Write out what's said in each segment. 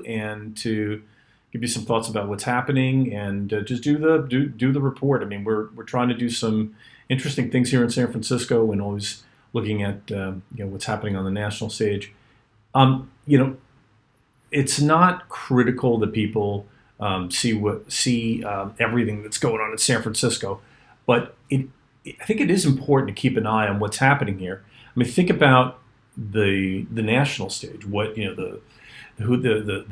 and to give you some thoughts about what's happening and just do the report. I mean, we're trying to do some interesting things here in San Francisco and always looking at what's happening on the national stage. You know, it's not critical that people see everything that's going on in San Francisco, but I think it is important to keep an eye on what's happening here. I mean, think about the national stage. What the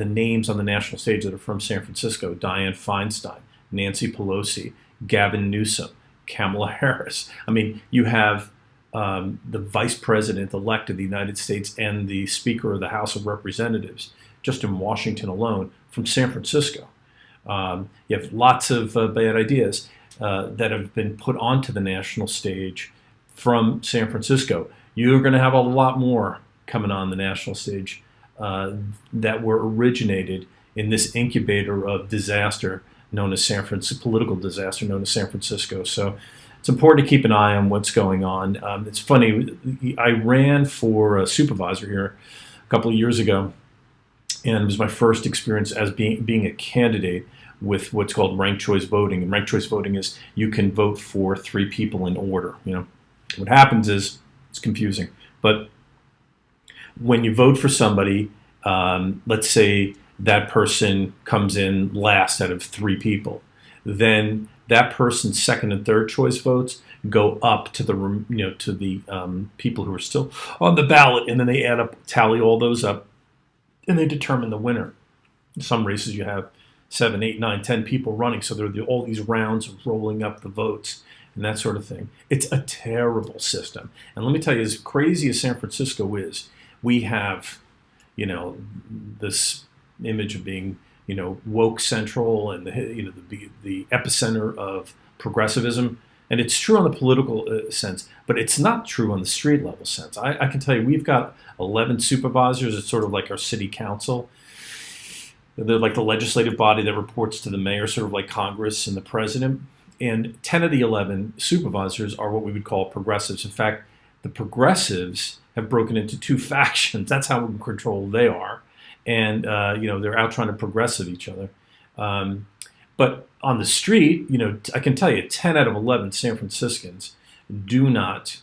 names on the national stage that are from San Francisco: Dianne Feinstein, Nancy Pelosi, Gavin Newsom, Kamala Harris. I mean, you have the vice president-elect of the United States and the Speaker of the House of Representatives, just in Washington alone, from San Francisco. You have lots of bad ideas that have been put onto the national stage from San Francisco. You're going to have a lot more coming on the national stage that were originated in this incubator of disaster known as political disaster known as San Francisco. So it's important to keep an eye on what's going on. It's funny, I ran for a supervisor here a couple of years ago, and it was my first experience as being a candidate with what's called ranked choice voting. And ranked choice voting is you can vote for 3 people in order. What happens is it's confusing, but when you vote for somebody, let's say that person comes in last out of 3 people, then that person's second and third choice votes go up to the people who are still on the ballot, and then they tally all those up, and they determine the winner. In some races you have 7, 8, 9, 10 people running, so there are all these rounds of rolling up the votes and that sort of thing. It's a terrible system. And let me tell you, as crazy as San Francisco is, we have, this image of being, woke central and the epicenter of progressivism. And it's true on the political sense, but it's not true on the street level sense. I can tell you, we've got 11 supervisors. It's sort of like our city council. They're like the legislative body that reports to the mayor, sort of like Congress and the president. And 10 of the 11 supervisors are what we would call progressives. In fact, the progressives have broken into 2 factions. That's how in control they are. And, they're out trying to progressive each other. But on the street, I can tell you 10 out of 11 San Franciscans do not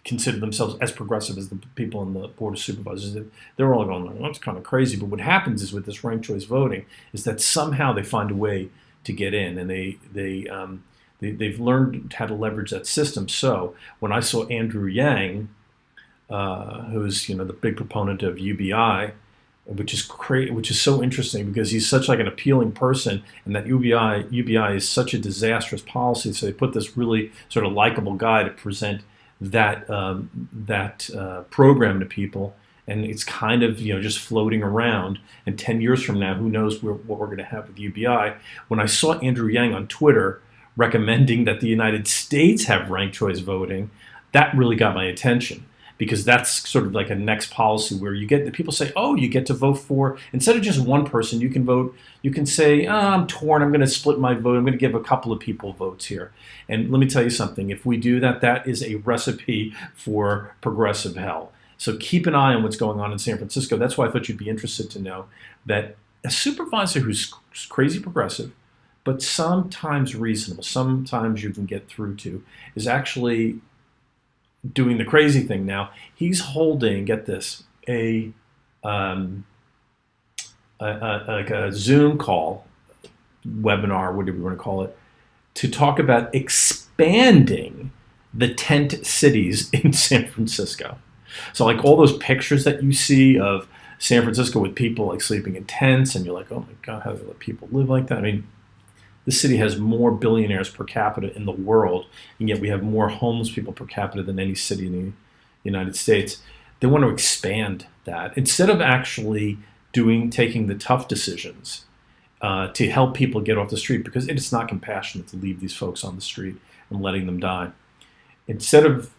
consider themselves as progressive as the people on the Board of Supervisors. They're all going, well, that's kind of crazy. But what happens is with this ranked choice voting is that somehow they find a way to get in, and they've learned how to leverage that system. So when I saw Andrew Yang, who's the big proponent of UBI, which is so interesting because he's such like an appealing person, and that UBI is such a disastrous policy. So they put this really sort of likable guy to present that program to people, and it's kind of just floating around. And 10 years from now, who knows what we're going to have with UBI? When I saw Andrew Yang on Twitter recommending that the United States have ranked choice voting, that really got my attention. Because that's sort of like a next policy where the people say, oh, you get to vote for, instead of just one person, you can vote, you can say, I'm torn, I'm going to split my vote, I'm going to give a couple of people votes here. And let me tell you something, if we do that, that is a recipe for progressive hell. So keep an eye on what's going on in San Francisco. That's why I thought you'd be interested to know that a supervisor who's crazy progressive, but sometimes reasonable, sometimes you can get through to, is actually doing the crazy thing now. He's holding, get this, like a Zoom call, webinar, whatever you want to call it, to talk about expanding the tent cities in San Francisco. So like all those pictures that you see of San Francisco with people like sleeping in tents, and you're like, oh my God, how do they let people live like that? I mean, the city has more billionaires per capita in the world, and yet we have more homeless people per capita than any city in the United States. They want to expand that instead of actually taking the tough decisions to help people get off the street, because it is not compassionate to leave these folks on the street and letting them die. Instead of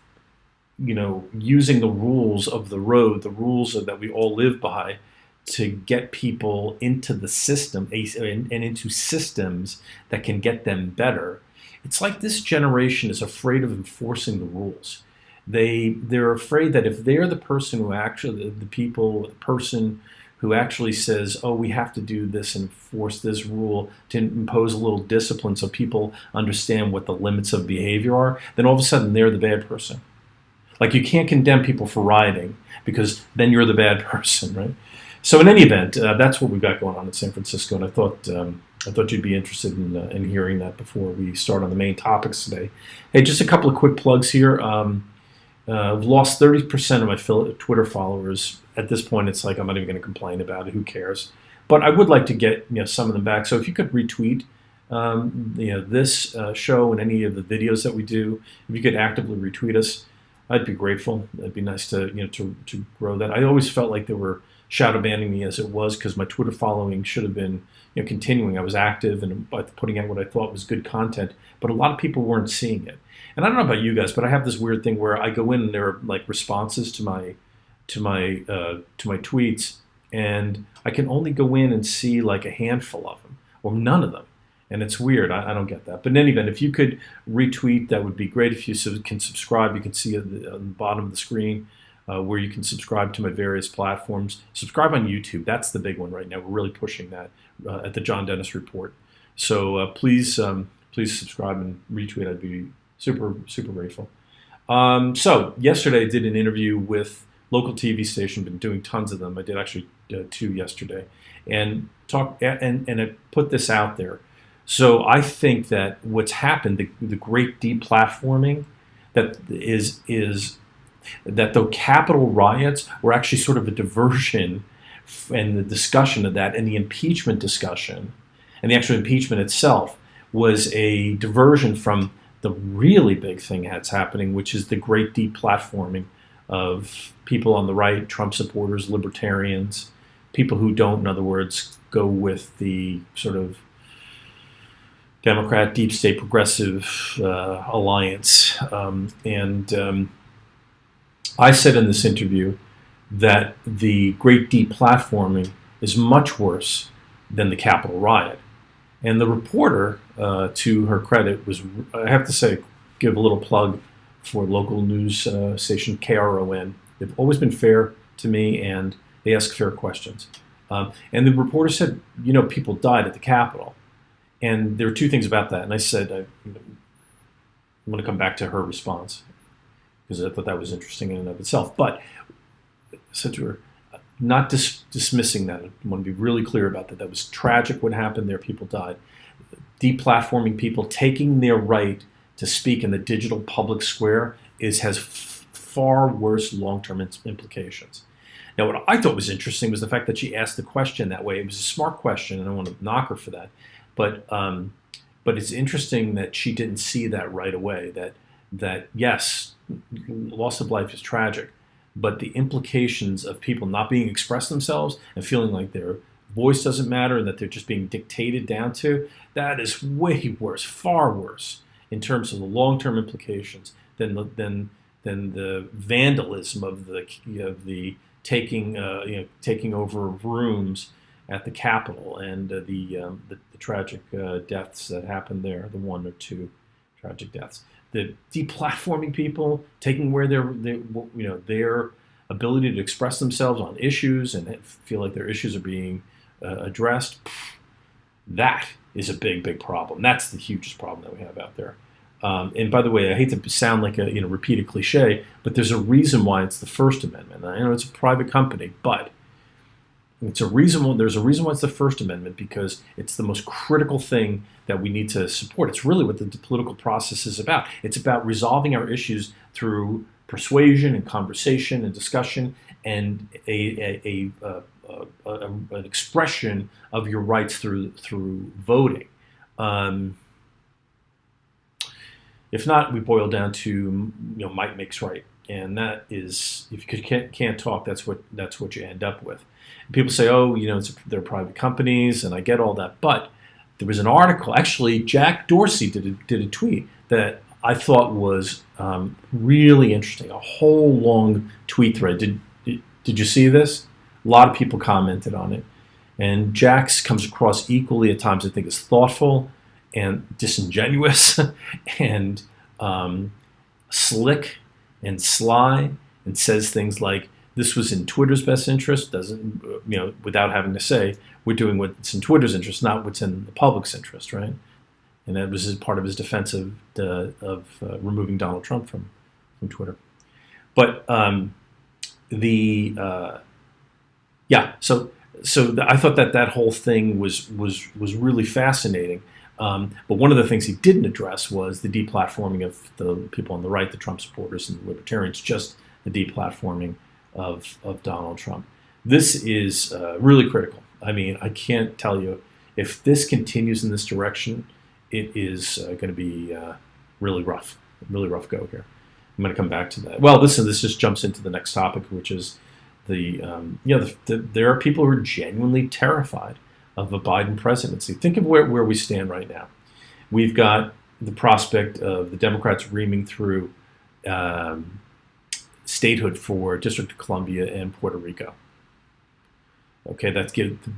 using the rules of the road, the rules that we all live by, to get people into the system and into systems that can get them better. It's like this generation is afraid of enforcing the rules. They're afraid that if they're the person who actually the person who actually says, oh, we have to do this and enforce this rule to impose a little discipline so people understand what the limits of behavior are, then all of a sudden they're the bad person. Like, you can't condemn people for rioting because then you're the bad person, right? So in any event, that's what we've got going on in San Francisco, and I thought you'd be interested in hearing that before we start on the main topics today. Hey, just a couple of quick plugs here. I've lost 30% of my Twitter followers. At this point, it's like I'm not even going to complain about it. Who cares? But I would like to get some of them back. So if you could retweet this show and any of the videos that we do, if you could actively retweet us, I'd be grateful. It'd be nice to to grow that. I always felt like they were shadow banning me as it was, because my Twitter following should have been continuing. I was active and putting out what I thought was good content, but a lot of people weren't seeing it. And I don't know about you guys, but I have this weird thing where I go in and there are like responses to my tweets, and I can only go in and see like a handful of them or none of them. And it's weird. I don't get that. But in any event, if you could retweet, that would be great. If you can subscribe, you can see at the bottom of the screen where you can subscribe to my various platforms. Subscribe on YouTube. That's the big one right now. We're really pushing that at the John Dennis Report. So please subscribe and retweet. I'd be super, super grateful. So yesterday I did an interview with local TV station. Been doing tons of them. I did actually 2 yesterday, and I put this out there. So I think that what's happened, the great deplatforming, that is that the Capitol riots were actually sort of a diversion, and the discussion of that and the impeachment discussion and the actual impeachment itself was a diversion from the really big thing that's happening, which is the great deplatforming of people on the right, Trump supporters, libertarians, people who don't, in other words, go with the sort of Democrat, deep state, progressive alliance. I said in this interview that the great deplatforming is much worse than the Capitol riot. And the reporter, to her credit, was, I have to say, give a little plug for local news station KRON. They've always been fair to me, and they ask fair questions. And the reporter said, people died at the Capitol. And there were 2 things about that. And I said, I'm going to come back to her response, because I thought that was interesting in and of itself. But I said to her, not dismissing that. I want to be really clear about that. That was tragic what happened there. People died. Deplatforming people, taking their right to speak in the digital public square has far worse long-term implications. Now, what I thought was interesting was the fact that she asked the question that way. It was a smart question, and I don't want to knock her for that. But it's interesting that she didn't see that right away, that yes, loss of life is tragic, but the implications of people not being express themselves and feeling like their voice doesn't matter and that they're just being dictated down to, that is way worse, far worse in terms of the long-term implications than the vandalism of the taking over of rooms at the Capitol and the tragic deaths that happened there, the 1 or 2 tragic deaths. The deplatforming people, taking away their ability to express themselves on issues and feel like their issues are being addressed, that is a big, big problem. That's the hugest problem that we have out there. And by the way, I hate to sound like a repeated cliche, but there's a reason why it's the First Amendment. I know it's a private company, but there's a reason why it's the First Amendment, because it's the most critical thing that we need to support. It's really what the political process is about. It's about resolving our issues through persuasion and conversation and discussion, and an expression of your rights through voting. If not, we boil down to might makes right, and that is, if you can't talk, that's what you end up with. And people say, oh, they're private companies, and I get all that, but there was an article. Actually, Jack Dorsey did a tweet that I thought was really interesting. A whole long tweet thread. Did you see this? A lot of people commented on it, and Jack's comes across equally at times, I think, as thoughtful and disingenuous and slick and sly and says things like, this was in Twitter's best interest, doesn't, without having to say, we're doing what's in Twitter's interest, not what's in the public's interest, right? And that was part of his defense of removing Donald Trump from Twitter. But I thought that whole thing was really fascinating. But one of the things he didn't address was the deplatforming of the people on the right, the Trump supporters and the libertarians, just the deplatforming of Donald Trump. This is really critical. I mean, I can't tell you, if this continues in this direction, it is going to be really rough go here. I'm going to come back to that. Well, this just jumps into the next topic, which is there are people who are genuinely terrified of a Biden presidency. Think of where we stand right now. We've got the prospect of the Democrats reaming through statehood for District of Columbia and Puerto Rico. Okay,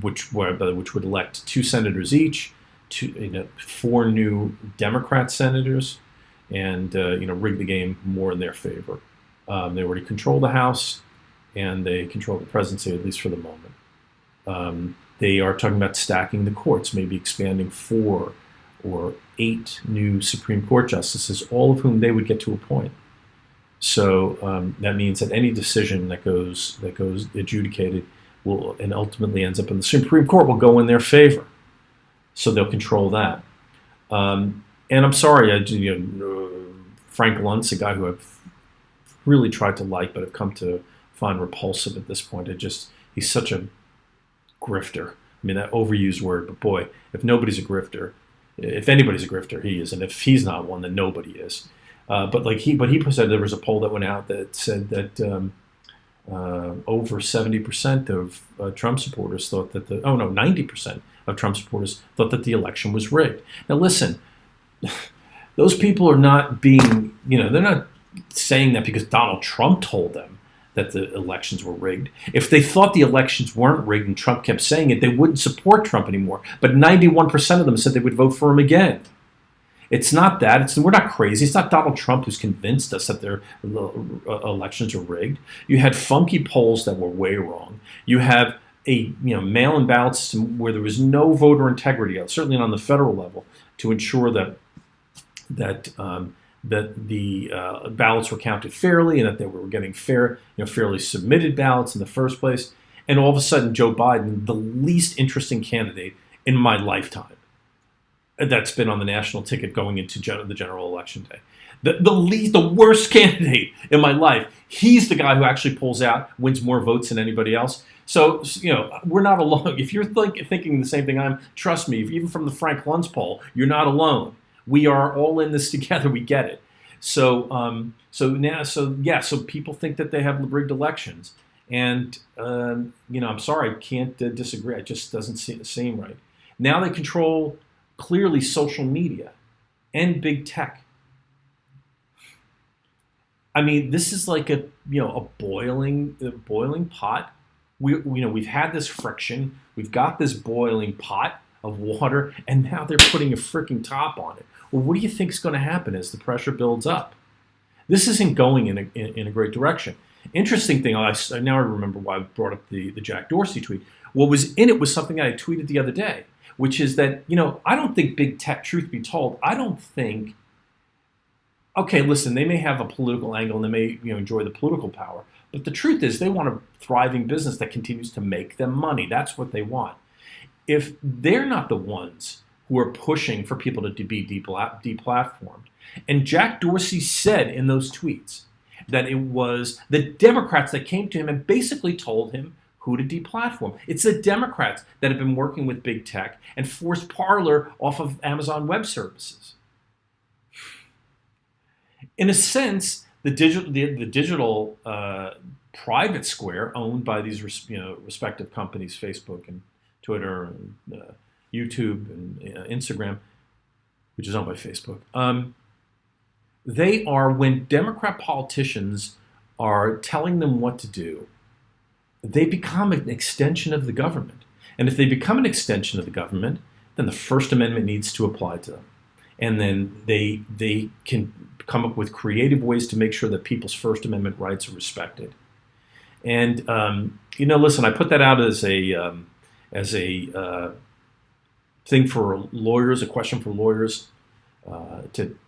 which would elect 2 senators each, 4 new Democrat senators, and rig the game more in their favor. They already control the House, and they control the presidency, at least for the moment. They are talking about stacking the courts, maybe expanding 4 or 8 new Supreme Court justices, all of whom they would get to appoint. So that means that any decision that goes adjudicated will, and ultimately ends up in the Supreme Court, will go in their favor. So they'll control that. And I'm sorry, Frank Luntz, a guy who I've really tried to like, but I've come to find repulsive at this point. He's such a grifter. I mean, that overused word, but boy, if anybody's a grifter, he is, and if he's not one, then nobody is. But he said there was a poll that went out that said that over 70% of Trump supporters thought that 90% of Trump supporters thought that the election was rigged. Now listen, those people are not being, they're not saying that because Donald Trump told them that the elections were rigged. If they thought the elections weren't rigged and Trump kept saying it, they wouldn't support Trump anymore. But 91% of them said they would vote for him again. It's not that. We're not crazy. It's not Donald Trump who's convinced us that their elections are rigged. You had funky polls that were way wrong. You have a mail-in ballot system where there was no voter integrity, certainly not on the federal level, to ensure that the ballots were counted fairly and that they were getting fairly submitted ballots in the first place. And all of a sudden, Joe Biden, the least interesting candidate in my lifetime, that's been on the national ticket going into the general election day. The worst candidate in my life. He's the guy who actually pulls out, wins more votes than anybody else. So we're not alone. If you're thinking the same thing trust me, even from the Frank Luntz poll, you're not alone. We are all in this together. We get it. So people think that they have rigged elections, and I'm sorry, I can't disagree. It just doesn't seem right. Now they control clearly social media and big tech. I mean, this is like a boiling pot. We've had this friction. We've got this boiling pot of water, and now they're putting a freaking top on it. Well, what do you think is going to happen as the pressure builds up? This isn't going in a great direction. Interesting thing, now I remember why I brought up the Jack Dorsey tweet. What was in it was something I tweeted the other day, which is that, I don't think big tech, truth be told, I don't think, okay, listen, they may have a political angle and they may enjoy the political power, but the truth is they want a thriving business that continues to make them money. That's what they want. If they're not the ones who are pushing for people to be deplatformed, and Jack Dorsey said in those tweets that it was the Democrats that came to him and basically told him who to deplatform. It's the Democrats that have been working with big tech and forced Parler off of Amazon Web Services. In a sense, the digital private square owned by these respective companies, Facebook and Twitter and YouTube and Instagram, which is owned by Facebook, they are, when Democrat politicians are telling them what to do, they become an extension of the government. And if they become an extension of the government, then the First Amendment needs to apply to them. And then they can come up with creative ways to make sure that people's First Amendment rights are respected. And listen, I put that out as a thing for lawyers, a question for lawyers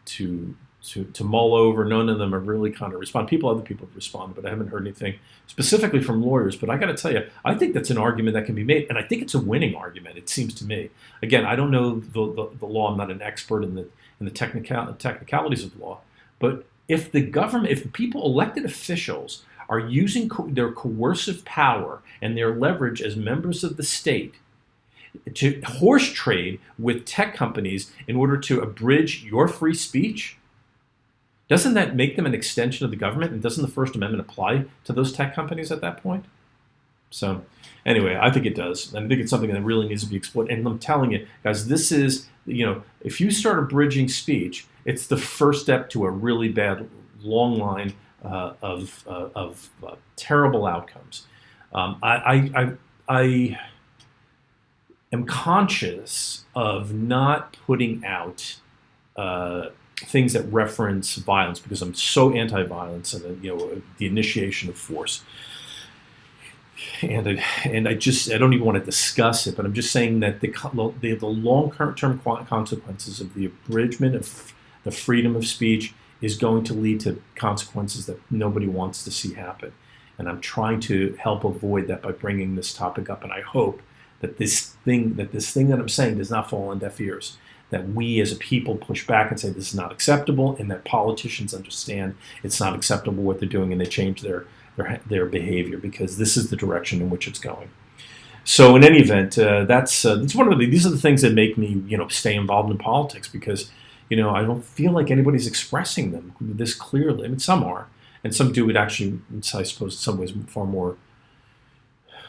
to mull over. None of them have really kind of responded. Other people have responded, but I haven't heard anything specifically from lawyers. But I got to tell you, I think that's an argument that can be made, and I think it's a winning argument. It seems to me. Again, I don't know the law. I'm not an expert in the technicalities of law. But if the government, if the people, elected officials, are using their coercive power and their leverage as members of the state to horse trade with tech companies in order to abridge your free speech, doesn't that make them an extension of the government? And doesn't the First Amendment apply to those tech companies at that point? So anyway, I think it does. And I think it's something that really needs to be explored. And I'm telling you, guys, this is, if you start abridging speech, it's the first step to a really bad long line of terrible outcomes. I am conscious of not putting out things that reference violence because I'm so anti-violence and the initiation of force. And I don't even want to discuss it, but I'm just saying that the long-term consequences of the abridgment of the freedom of speech is going to lead to consequences that nobody wants to see happen. And I'm trying to help avoid that by bringing this topic up. And I hope that this thing that I'm saying does not fall on deaf ears, that we as a people push back and say this is not acceptable, and that politicians understand it's not acceptable what they're doing, and they change their behavior, because this is the direction in which it's going. So in any event, that's one of these are the things that make me stay involved in politics, because I don't feel like anybody's expressing them this clearly. I mean, some are, and some do it actually, I suppose, in some ways far more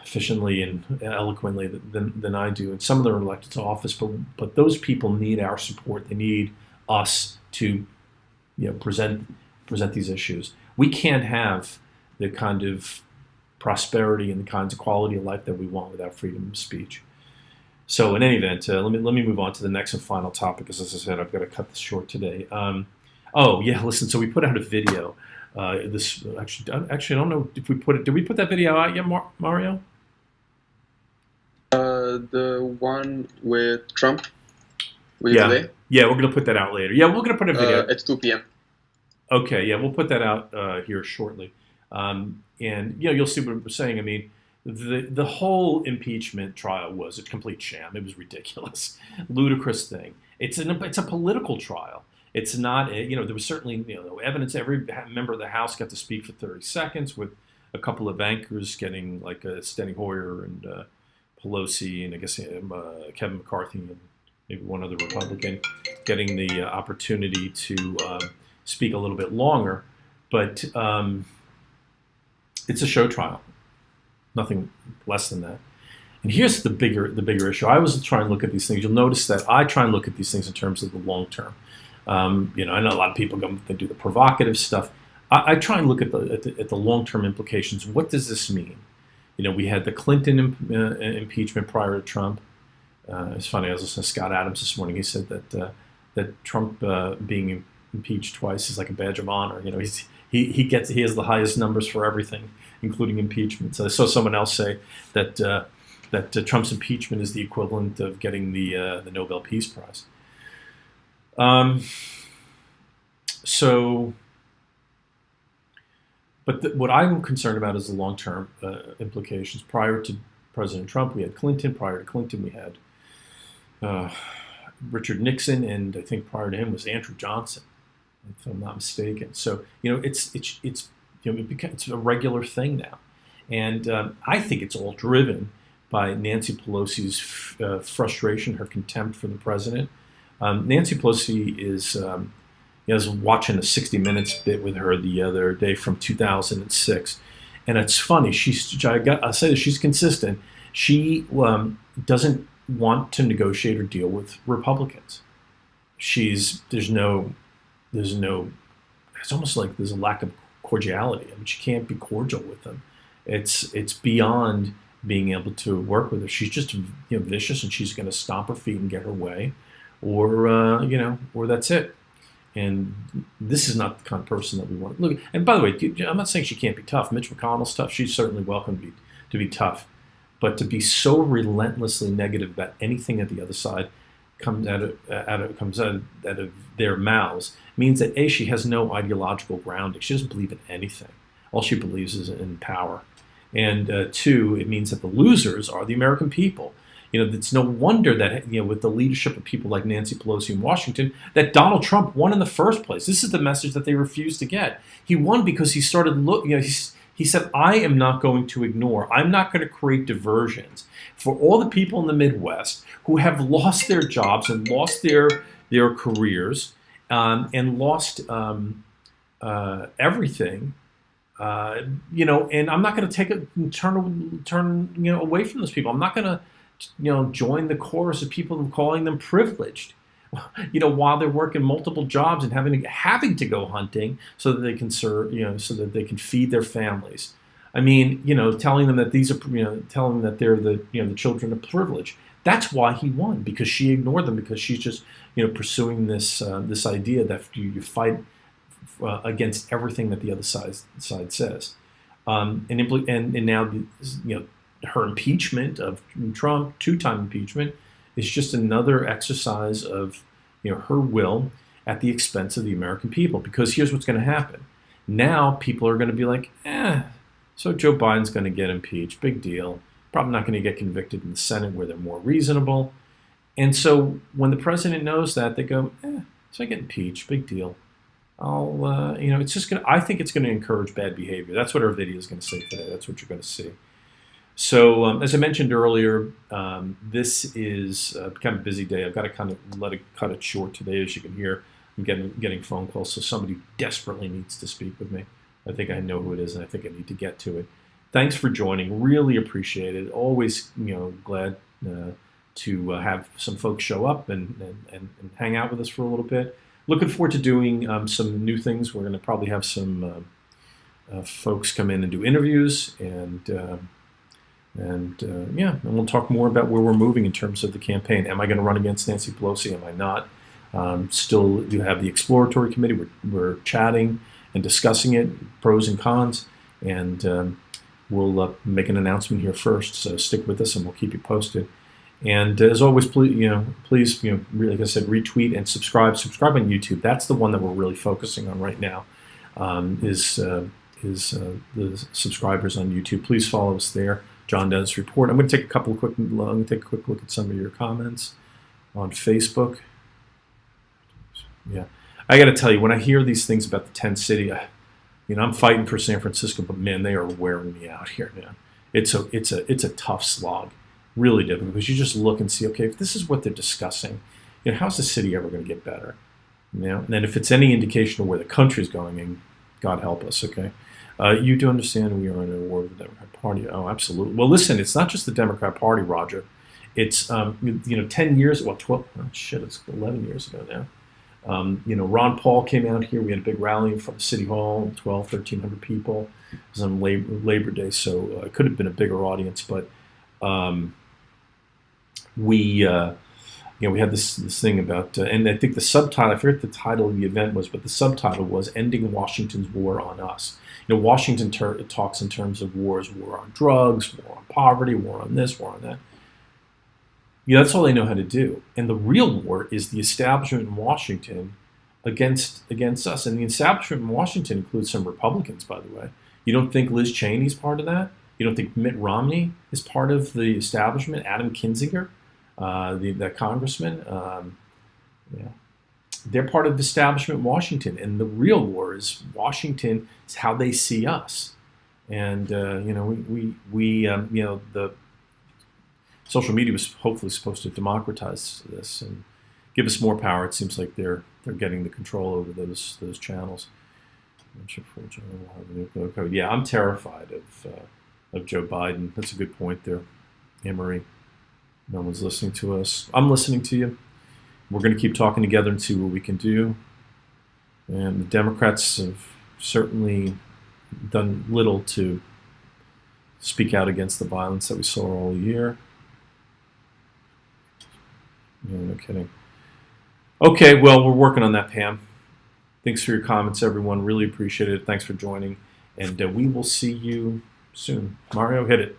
efficiently and eloquently than I do. And some of them are elected to office, but those people need our support. They need us to present these issues. We can't have the kind of prosperity and the kinds of quality of life that we want without freedom of speech. So in any event, let me move on to the next and final topic, because as I said, I've got to cut this short today. Listen, so we put out a video. Actually, I don't know if we put it. Did we put that video out yet, Mario? The one with Trump. Today? Yeah, we're gonna put that out later. Yeah, we're gonna put a video at 2 p.m. Okay, yeah, we'll put that out here shortly. And you'll see what we're saying. I mean, the whole impeachment trial was a complete sham. It was ridiculous, ludicrous thing. It's a political trial. It's not. There was certainly evidence. Every member of the House got to speak for 30 seconds, with a couple of anchors getting, like Steny Hoyer and Pelosi, and I guess Kevin McCarthy and maybe one other Republican getting the opportunity to speak a little bit longer. But it's a show trial, nothing less than that. And here's the bigger issue. I always try and look at these things. You'll notice that I try and look at these things in terms of the long term. I know a lot of people they do the provocative stuff. I try and look at the long-term implications. What does this mean? We had the Clinton impeachment prior to Trump. It's funny. I was listening to Scott Adams this morning. He said that Trump being impeached twice is like a badge of honor. He has the highest numbers for everything, including impeachment. So I saw someone else say that Trump's impeachment is the equivalent of getting the Nobel Peace Prize. What I'm concerned about is the long-term implications. Prior to President Trump, we had Clinton. Prior to Clinton, we had Richard Nixon, and I think prior to him was Andrew Johnson, if I'm not mistaken. So it's a regular thing now, and I think it's all driven by Nancy Pelosi's frustration, her contempt for the president. Nancy Pelosi is. I was watching a 60 Minutes bit with her the other day from 2006, and it's funny. I'll say that she's consistent. She doesn't want to negotiate or deal with Republicans. It's almost like there's a lack of cordiality. I mean, she can't be cordial with them. It's beyond being able to work with her. She's just vicious, and she's going to stomp her feet and get her way, or that's it. And this is not the kind of person that we want. Look, and by the way, I'm not saying she can't be tough. Mitch McConnell's tough. She's certainly welcome to be tough. But to be so relentlessly negative about anything that the other side comes out of their mouths means that A, she has no ideological grounding. She doesn't believe in anything. All she believes is in power. And two, it means that the losers are the American people. It's no wonder that, with the leadership of people like Nancy Pelosi in Washington, that Donald Trump won in the first place. This is the message that they refused to get. He won because he started he said, I am not going to ignore. I'm not going to create diversions for all the people in the Midwest who have lost their jobs and lost their careers and lost everything. And I'm not going to turn away from those people. I'm not going to join the chorus of people and calling them privileged, while they're working multiple jobs and having to go hunting so that they can serve, so that they can feed their families. I mean, telling them that telling them that they're the children of privilege. That's why he won, because she ignored them, because she's just, pursuing this idea that you fight against everything that the other side says, and now her impeachment of Trump, two-time impeachment, is just another exercise of her will at the expense of the American people. Because here's what's going to happen: now people are going to be like, so Joe Biden's going to get impeached, big deal. Probably not going to get convicted in the Senate where they're more reasonable. And so when the president knows that, they go, so I get impeached, big deal. It's just going to, I think it's going to encourage bad behavior. That's what our video is going to say today. That's what you're going to see. So as I mentioned earlier, this is kind of a busy day. I've got to kind of cut it short today. As you can hear, I'm getting phone calls. So somebody desperately needs to speak with me. I think I know who it is, and I think I need to get to it. Thanks for joining. Really appreciate it. Always, glad to have some folks show up and hang out with us for a little bit. Looking forward to doing some new things. We're going to probably have some folks come in and do interviews, and we'll talk more about where we're moving in terms of the campaign. Am I going to run against Nancy Pelosi? Am I not? Still, you have the exploratory committee. We're chatting and discussing it, pros and cons, and we'll make an announcement here first. So stick with us, and we'll keep you posted. And as always, please, really, like I said, retweet and subscribe. Subscribe on YouTube. That's the one that we're really focusing on right now. Is the subscribers on YouTube? Please follow us there. John Dennis Report. I'm going to take a quick look at some of your comments on Facebook. Yeah, I got to tell you, when I hear these things about the tent city, I'm fighting for San Francisco, but man, they are wearing me out here, man. It's a tough slog, really difficult, because you just look and see, okay, if this is what they're discussing, how's the city ever going to get better? And then if it's any indication of where the country's going, and God help us, okay. You do understand we are in a war with the Democrat Party. Oh, absolutely. Well, listen, it's not just the Democrat Party, Roger. It's 10 years, 12. Oh shit, it's 11 years ago now. Ron Paul came out here. We had a big rally in front of City Hall, 1,300 people. It was on Labor Day, so it could have been a bigger audience. But we had this thing about, and I think the subtitle, I forget the title of the event was, but the subtitle was "Ending Washington's War on Us." Washington talks in terms of wars: war on drugs, war on poverty, war on this, war on that. That's all they know how to do. And the real war is the establishment in Washington against us. And the establishment in Washington includes some Republicans, by the way. You don't think Liz Cheney's part of that? You don't think Mitt Romney is part of the establishment? Adam Kinzinger, the congressman? They're part of the establishment in Washington. And the real war is Washington is how they see us. And, the social media was hopefully supposed to democratize this and give us more power. It seems like they're getting the control over those channels. Yeah, I'm terrified of Joe Biden. That's a good point there, Anne-Marie. No one's listening to us. I'm listening to you. We're going to keep talking together and see what we can do. And the Democrats have certainly done little to speak out against the violence that we saw all year. No kidding. Okay, well, we're working on that, Pam. Thanks for your comments, everyone. Really appreciate it. Thanks for joining, and we will see you soon. Mario, hit it.